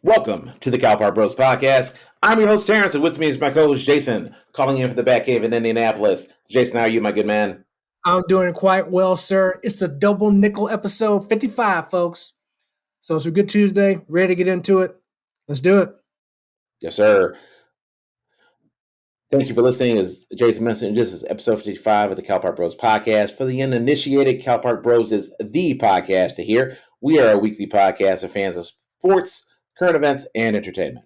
Welcome to the Cowpart Bros podcast. I'm your host, Terrence, and with me is my co-host, Jason, calling in from the back cave in Indianapolis. Jason, how are you, my good man? I'm doing quite well, sir. It's the double nickel episode 55, folks. So it's a good Tuesday. Ready to get into it. Let's do it. Yes, sir. Thank you for listening. As Jason mentioned, this is episode 55 of the Cowpart Bros podcast. For the uninitiated, Cowpart Bros is the podcast to hear. We are a weekly podcast of fans of sports, current events, and entertainment.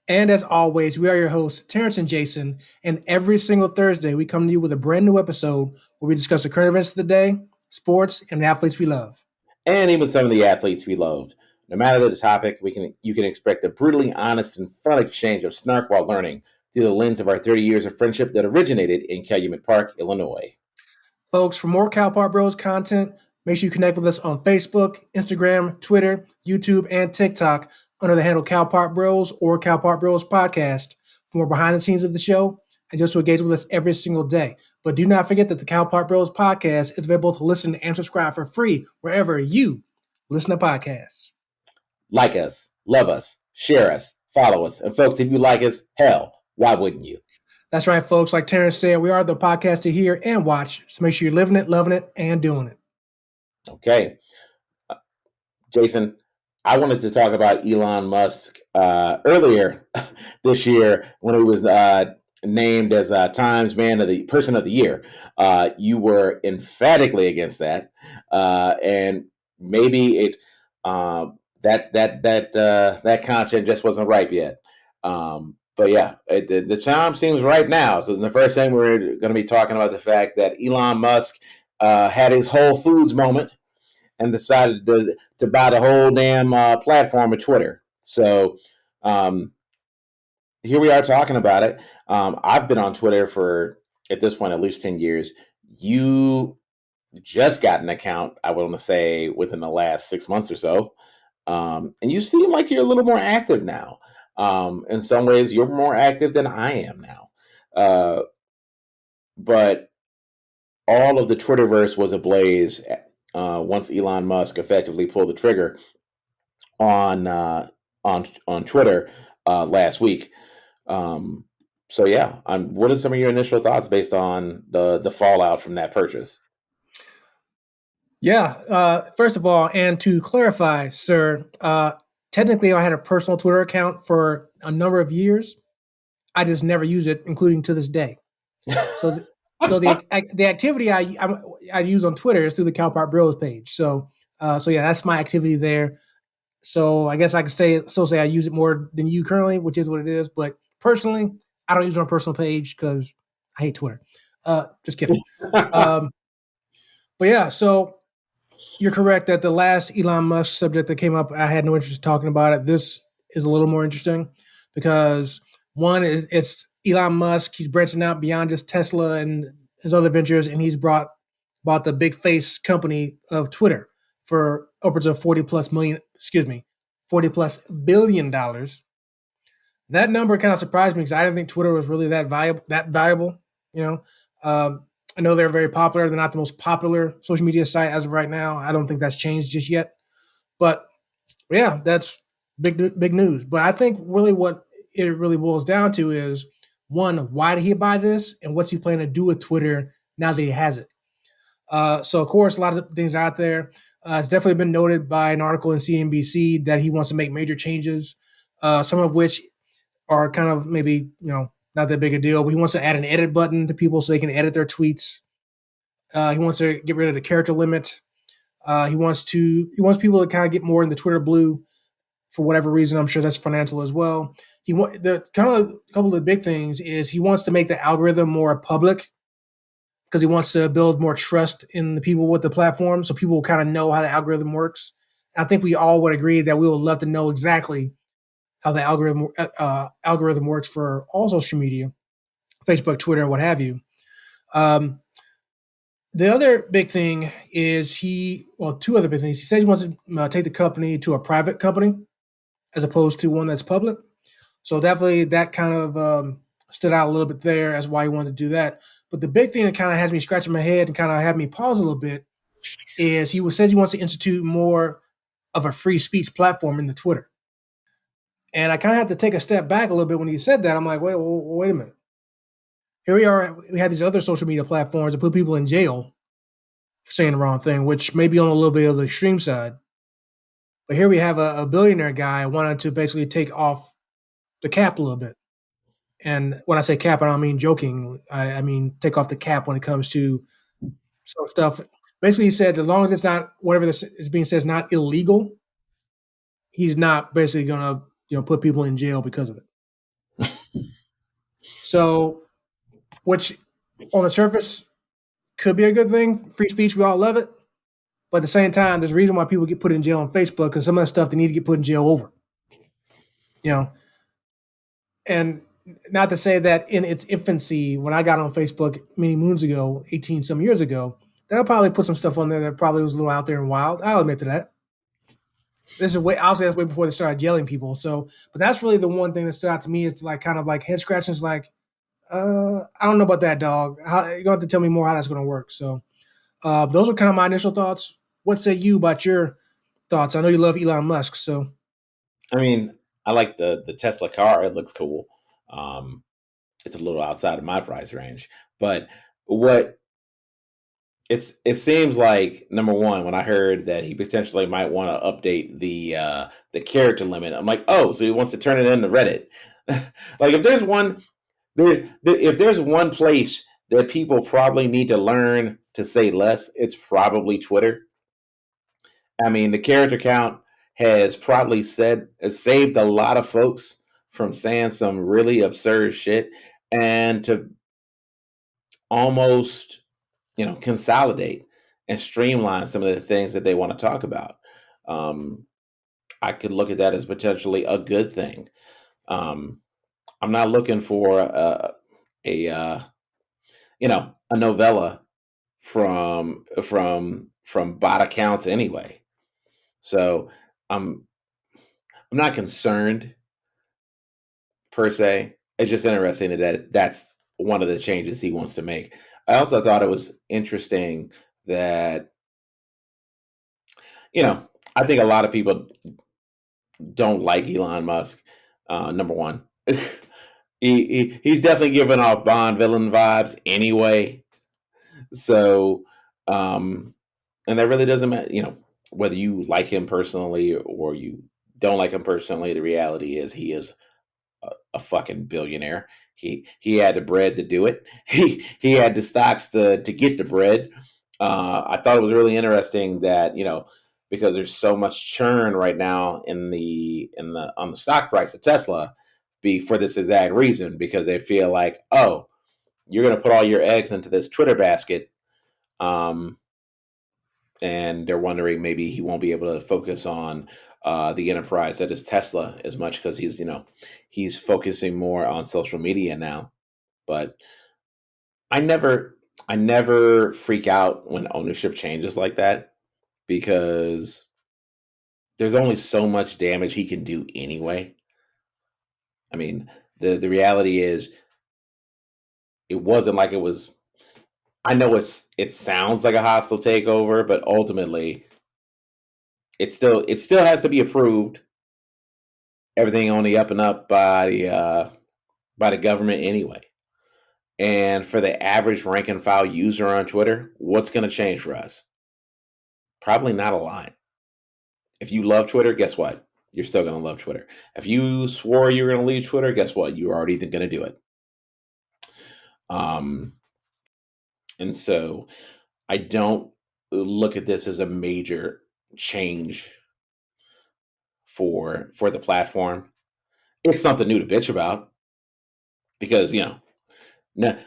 And as always, we are your hosts, Terrence and Jason. And every single Thursday, we come to you with a brand new episode where we discuss the current events of the day, sports, and the athletes we love. And even some of the athletes we loved. No matter the topic, you can expect a brutally honest and fun exchange of snark while learning through the lens of our 30 years of friendship that originated in Calumet Park, Illinois. Folks, for more Cowpart Bros content, make sure you connect with us on Facebook, Instagram, Twitter, YouTube, and TikTok under the handle Cowpart Bros or Cowpart Bros Podcast for more behind the scenes of the show and just to engage with us every single day. But do not forget that the Cowpart Bros Podcast is available to listen and subscribe for free wherever you listen to podcasts. Like us, love us, share us, follow us. And folks, if you like us, hell, why wouldn't you? That's right, folks. Like Terrence said, we are the podcast to hear and watch. So make sure you're living it, loving it, and doing it. Okay. Jason, I wanted to talk about Elon Musk earlier this year when he was named as Times Person of the Year. You were emphatically against that, and maybe it that content just wasn't ripe yet. But yeah, the time seems right now because the first thing we're going to be talking about the fact that Elon Musk had his Whole Foods moment and decided to buy the whole damn platform of Twitter. So here we are talking about it. I've been on Twitter for, at this point, at least 10 years. You just got an account, I want to say, within the last 6 months or so. And you seem like you're a little more active now. In some ways, you're more active than I am now. But all of the Twitterverse was ablaze once Elon Musk effectively pulled the trigger on Twitter last week. So yeah, what are some of your initial thoughts based on the fallout from that purchase? Yeah. First of all, and to clarify, sir, technically I had a personal Twitter account for a number of years. I just never use it, including to this day. So, the activity I use on Twitter is through the Cowpart Bros page. So yeah, that's my activity there. So I guess I could say I use it more than you currently, which is what it is. But personally, I don't use it on a personal page because I hate Twitter. Just kidding. But yeah, so you're correct that the last Elon Musk subject that came up, I had no interest in talking about it. This is a little more interesting because one is it's Elon Musk. He's branching out beyond just Tesla and his other ventures, and he's bought the big face company of Twitter for upwards of 40 plus billion dollars. That number kind of surprised me because I didn't think Twitter was really that valuable. You know, I know they're very popular. They're not the most popular social media site as of right now. I don't think that's changed just yet. But yeah, that's big news. But I think really what it really boils down to is one, why did he buy this, and what's he planning to do with Twitter now that he has it? So of course, a lot of things are out there. It's definitely been noted by an article in CNBC that he wants to make major changes, some of which are kind of maybe not that big a deal. But he wants to add an edit button to people so they can edit their tweets. He wants to get rid of the character limit. He wants people to kind of get more in the Twitter blue for whatever reason. I'm sure that's financial as well. A couple of the big things is he wants to make the algorithm more public because he wants to build more trust in the people with the platform, so people will kind of know how the algorithm works. I think we all would agree that we would love to know exactly how the algorithm works for all social media, Facebook, Twitter, what have you. The other big thing is two other big things. He says he wants to take the company to a private company as opposed to one that's public. So definitely that kind of stood out a little bit there as why he wanted to do that. But the big thing that kind of has me scratching my head and kind of had me pause a little bit is says he wants to institute more of a free speech platform in the Twitter. And I kind of had to take a step back a little bit when he said that. I'm like, wait a minute. Here we are. We had these other social media platforms that put people in jail for saying the wrong thing, which may be on a little bit of the extreme side. But here we have a billionaire guy wanting to basically take off the cap a little bit. And when I say cap, I don't mean joking. I mean take off the cap when it comes to some stuff. Basically, he said as long as it's not whatever this is being said is not illegal, he's not basically gonna put people in jail because of it. So, which on the surface could be a good thing. Free speech, we all love it. But at the same time, there's a reason why people get put in jail on Facebook because some of the stuff they need to get put in jail over. You know, and not to say that in its infancy, when I got on Facebook many moons ago, 18 some years ago, that I probably put some stuff on there that probably was a little out there and wild. I'll admit to that. This is way, I'll say that's way before they started yelling people. So, but that's really the one thing that stood out to me. It's like kind of like head scratching. It's like, I don't know about that, dog. How, you're going to have to tell me more how that's going to work. So, those are kind of my initial thoughts. What say you about your thoughts? I know you love Elon Musk, so I mean, I like the Tesla car. It looks cool. Um, it's a little outside of my price range, but what it seems like, number one, when I heard that he potentially might want to update the character limit, I'm like, oh, so he wants to turn it into Reddit. Like if there's one if there's one place that people probably need to learn to say less, it's probably Twitter. I mean, the character count has saved a lot of folks from saying some really absurd shit, and to almost consolidate and streamline some of the things that they want to talk about. Um, I could look at that as potentially a good thing. Um, I'm not looking for a a novella from bot accounts anyway. So I'm I'm not concerned per se. It's just interesting that that's one of the changes he wants to make. I also thought it was interesting that you know I think a lot of people don't like Elon Musk. Number one, he's definitely giving off Bond villain vibes anyway. So, and that really doesn't matter. Whether you like him personally or you don't like him personally. The reality is he is a fucking billionaire. He had the bread to do it. He had the stocks to get the bread. I thought it was really interesting that because there's so much churn right now in the on the stock price of Tesla, be for this exact reason, because they feel like, oh, you're going to put all your eggs into this Twitter basket, um, and they're wondering maybe he won't be able to focus on the enterprise that is Tesla as much, because he's focusing more on social media now. But I never I never freak out when ownership changes like that, because there's only so much damage he can do anyway. I mean, the reality is it wasn't like it was. I know it sounds like a hostile takeover, but ultimately it still has to be approved. Everything on the up and up by the government anyway. And for the average rank and file user on Twitter, what's going to change for us? Probably not a lot. If you love Twitter, guess what? You're still going to love Twitter. If you swore you were going to leave Twitter, guess what? You're already going to do it. Um, and so I don't look at this as a major change for the platform. It's something new to bitch about, because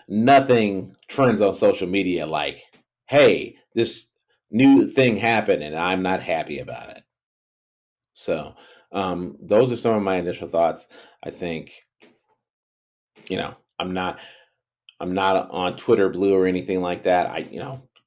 nothing trends on social media like, hey, this new thing happened and I'm not happy about it. So those are some of my initial thoughts. I think I'm not on Twitter Blue or anything like that.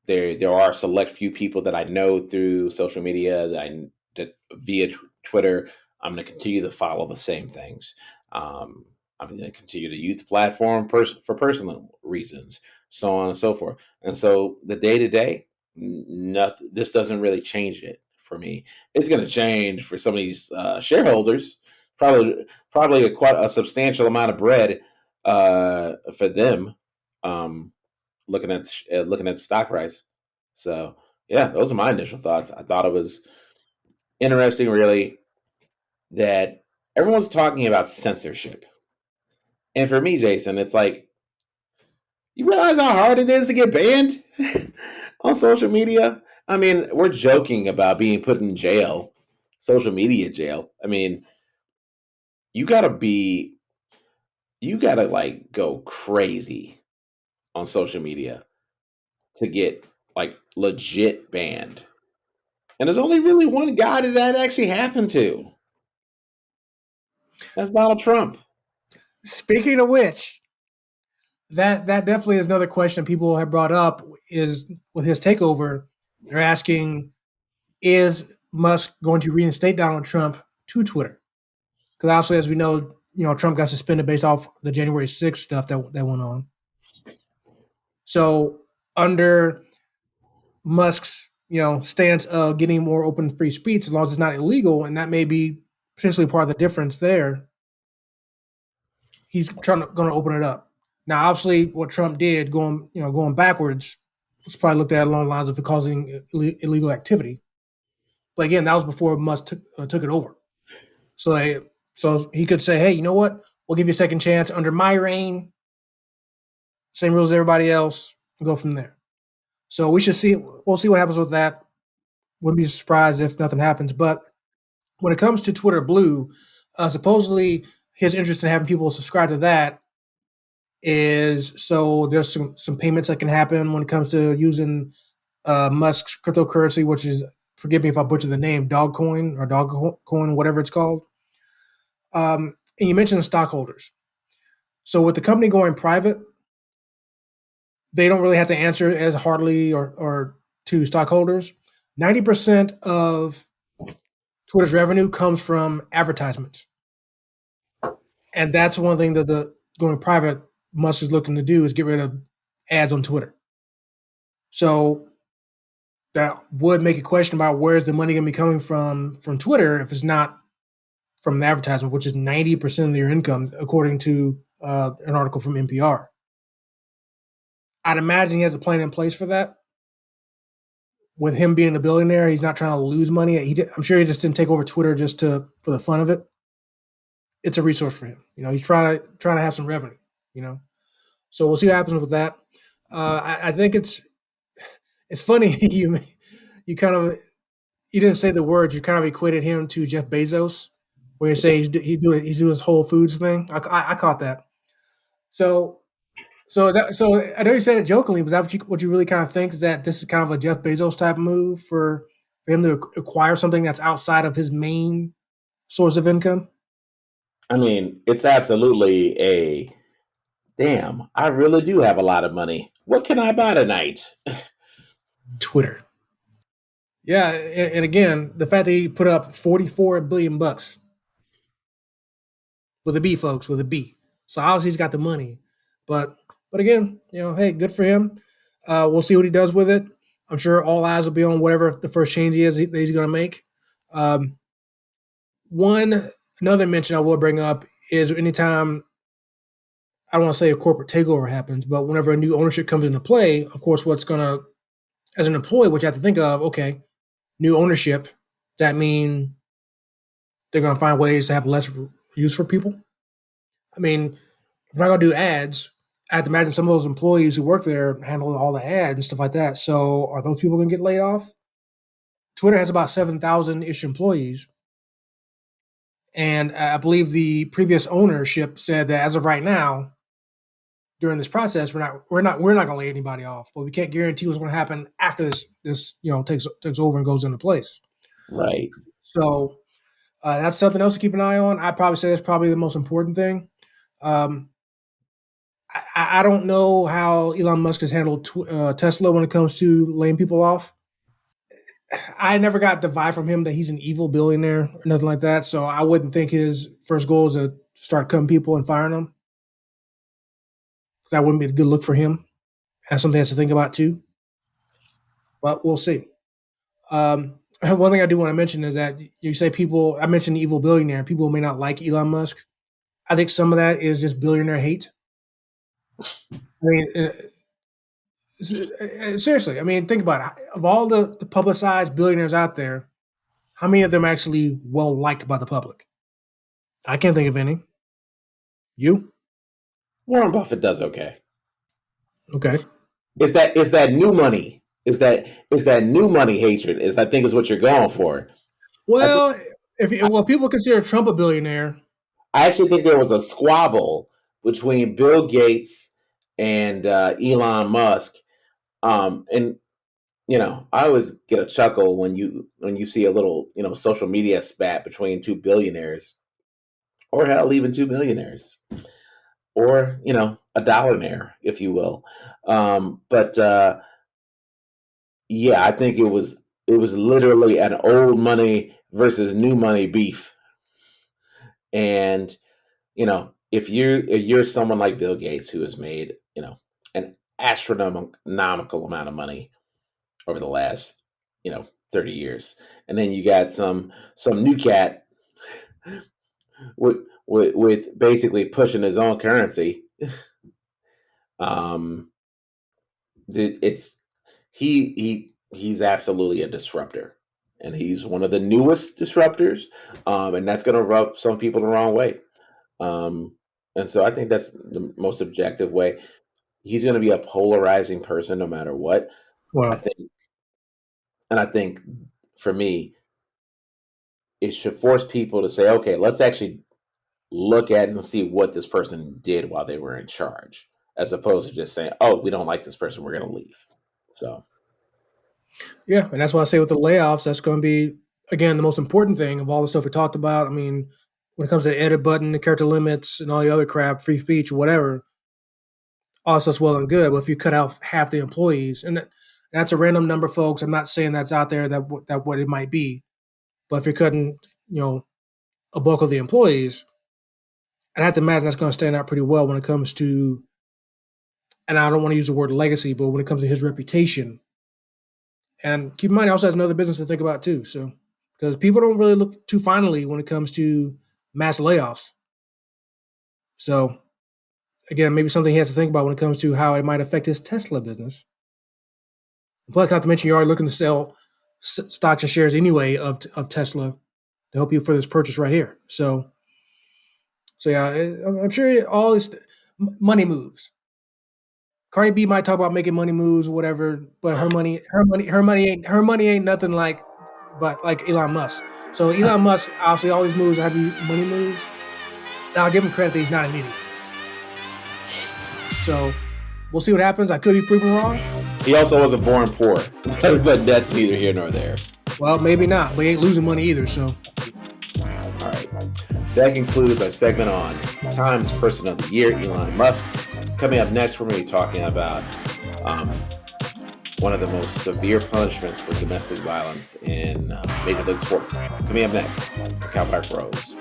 There are a select few people that I know through social media that via Twitter. I'm going to continue to follow the same things. Um, I'm going to continue to use the platform for personal reasons, so on and so forth. And so the day to day, nothing. This doesn't really change it for me. It's going to change for some of these shareholders, probably quite a substantial amount of bread for them. Looking at looking at stock price. So yeah, those are my initial thoughts. I thought it was interesting, really, that everyone's talking about censorship, and for me, Jason, it's like you realize how hard it is to get banned on social media. I mean, we're joking about being put in jail, social media jail. I mean, you gotta be, you gotta like go crazy on social media to get like legit banned. And there's only really one guy that actually happened to. That's Donald Trump. Speaking of which, that definitely is another question people have brought up is with his takeover. They're asking, is Musk going to reinstate Donald Trump to Twitter? Because obviously, as we know, Trump got suspended based off the January 6th stuff that went on. So under Musk's stance of getting more open free speech, as long as it's not illegal, and that may be potentially part of the difference there, he's going to open it up. Now, obviously, what Trump did going backwards was probably looked at along the lines of it causing illegal activity. But again, that was before Musk took it over. So he could say, hey, you know what? We'll give you a second chance under my reign. Same rules as everybody else. And go from there. So we should see. We'll see what happens with that. Wouldn't be surprised if nothing happens. But when it comes to Twitter Blue, supposedly his interest in having people subscribe to that is so there's some payments that can happen when it comes to using Musk's cryptocurrency, which is, forgive me if I butcher the name, Dogcoin or Dogcoin, whatever it's called. And you mentioned the stockholders. So with the company going private, they don't really have to answer as hardly or to stockholders. 90% of Twitter's revenue comes from advertisements. And that's one thing that the going private Musk is looking to do is get rid of ads on Twitter. So that would make a question about where's the money going to be coming from Twitter if it's not from the advertisement, which is 90% of your income, according to an article from NPR. I'd imagine he has a plan in place for that. With him being a billionaire, he's not trying to lose money. I'm sure he just didn't take over Twitter just for the fun of it. It's a resource for him. He's trying to have some revenue. So we'll see what happens with that. I think it's funny you kind of you didn't say the words. You kind of equated him to Jeff Bezos, where you say he's doing his Whole Foods thing. I caught that. So so I know you said it jokingly, but that what you really kind of think is that this is kind of a Jeff Bezos type move for him to acquire something that's outside of his main source of income? I mean, it's absolutely a damn. I really do have a lot of money. What can I buy tonight? Twitter. Yeah, and again, the fact that he put up 44 billion bucks with a B, folks, with a B. So obviously he's got the money, but again, hey, good for him. We'll see what he does with it. I'm sure all eyes will be on whatever the first change that he's going to make. Um, another mention I will bring up is anytime, I don't want to say a corporate takeover happens, but whenever a new ownership comes into play, of course, what's going to, as an employee, what you have to think of, okay, new ownership, does that mean they're going to find ways to have less use for people? I mean, if we're not going to do ads, I have to imagine some of those employees who work there handle all the ads and stuff like that. So are those people going to get laid off? Twitter has about 7,000-ish employees. And I believe the previous ownership said that as of right now, during this process, we're not going to lay anybody off, but we can't guarantee what's going to happen after this takes over and goes into place. Right. So that's something else to keep an eye on. I'd probably say that's probably the most important thing. Um, I don't know how Elon Musk has handled Tesla when it comes to laying people off. I never got the vibe from him that he's an evil billionaire or nothing like that. So I wouldn't think his first goal is to start cutting people and firing them, because that wouldn't be a good look for him. That's something he has to think about too. But we'll see. one thing I do want to mention is that you say people. I mentioned evil billionaire. People may not like Elon Musk. I think some of that is just billionaire hate. I mean, seriously. I mean, think about it. Of all the publicized billionaires out there, how many of them are actually well liked by the public? I can't think of any. You? Warren Buffett does okay. Okay. Is that new money? Is that new money hatred? Is I think is what you're going for. I think Well, if people consider Trump a billionaire, I actually think there was a squabble between Bill Gates and Elon Musk. And I always get a chuckle when you see a little social media spat between two billionaires, or hell, even two millionaires, or a dollarnaire, if you will. But yeah, I think it was literally an old money versus new money beef. And if you're someone like Bill Gates who has made an astronomical amount of money over the last 30 years, and then you got some new cat with basically pushing his own currency. um it's he's absolutely a disruptor, and he's one of the newest disruptors, and that's going to rub some people the wrong way. um and so I think that's the most objective way. He's going to be a polarizing person no matter what. I well, think, and I think for me, it should force people to say, okay, let's actually look at and see what this person did while they were in charge, as opposed to just saying, oh, we don't like this person, we're going to leave. So, yeah, and that's why I say with the layoffs, that's going to be again the most important thing of all the stuff we talked about. I mean, when it comes to the edit button, the character limits, and all the other crap, free speech, whatever, all stuff's well and good. But if you cut out half the employees, and that's a random number, folks. I'm not saying that's out there that what it might be, but if you're cutting, you know, a bulk of the employees, I have to imagine that's going to stand out pretty well when it comes to, and I don't want to use the word legacy, but when it comes to his reputation. And keep in mind, he also has another business to think about too. So, because people don't really look too finally when it comes to mass layoffs. So, again, maybe something he has to think about when it comes to how it might affect his Tesla business. Plus, not to mention, you're already looking to sell stocks and shares anyway of Tesla to help you for this purchase right here. So yeah, I'm sure all this money moves. Cardi B might talk about making money moves, or whatever, but her money ain't nothing like Elon Musk. So Elon Musk, obviously, all these moves have to be money moves. And I'll give him credit that he's not an idiot. So we'll see what happens. I could be proven wrong. he also wasn't born poor, but that's neither here nor there. Well, maybe not, but he ain't losing money either. So All right. That concludes our segment on Times Person of the Year, Elon Musk. Coming up next, we're going to be talking about one of the most severe punishments for domestic violence in Major League Sports. Coming up next, Cal Park Rose.